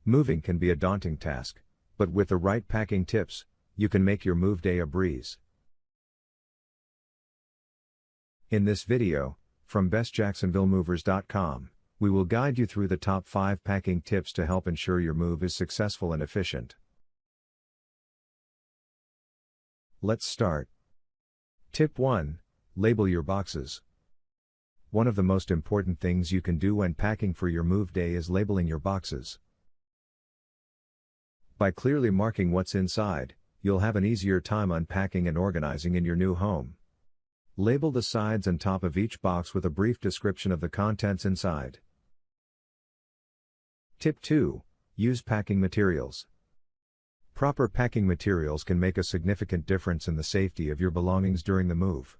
Moving can be a daunting task, but with the right packing tips, you can make your move day a breeze. In this video, from bestjacksonvillemovers.com, we will guide you through the top 5 packing tips to help ensure your move is successful and efficient. Let's start. Tip 1. Label your boxes. One of the most important things you can do when packing for your move day is labeling your boxes. By clearly marking what's inside, you'll have an easier time unpacking and organizing in your new home. Label the sides and top of each box with a brief description of the contents inside. Tip 2. Use packing materials. Proper packing materials can make a significant difference in the safety of your belongings during the move.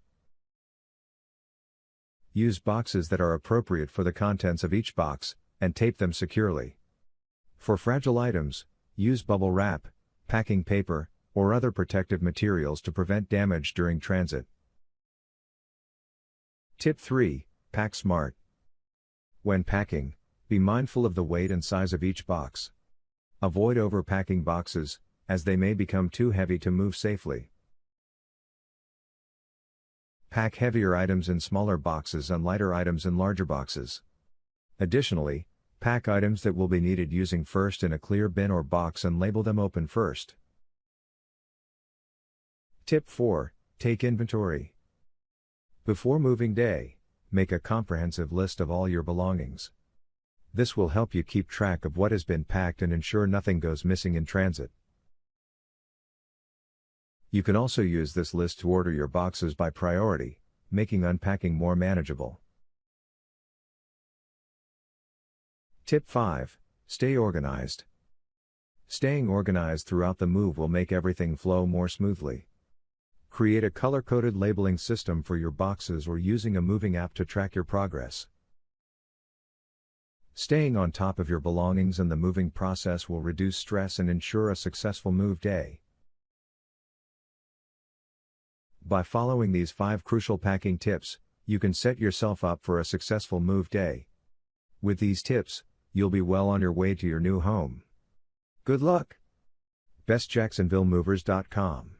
Use boxes that are appropriate for the contents of each box, and tape them securely. For fragile items, use bubble wrap, packing paper, or other protective materials to prevent damage during transit. Tip 3. Pack smart. When packing, be mindful of the weight and size of each box. Avoid overpacking boxes, as they may become too heavy to move safely. Pack heavier items in smaller boxes and lighter items in larger boxes. Additionally, pack items that will be needed using first in a clear bin or box and label them open first. Tip 4. Take inventory. Before moving day, make a comprehensive list of all your belongings. This will help you keep track of what has been packed and ensure nothing goes missing in transit. You can also use this list to order your boxes by priority, making unpacking more manageable. Tip 5. Stay organized. Staying organized throughout the move will make everything flow more smoothly. Create a color-coded labeling system for your boxes or using a moving app to track your progress. Staying on top of your belongings and the moving process will reduce stress and ensure a successful move day. By following these 5 crucial packing tips, you can set yourself up for a successful move day. With these tips, you'll be well on your way to your new home. Good luck! bestjacksonvillemovers.com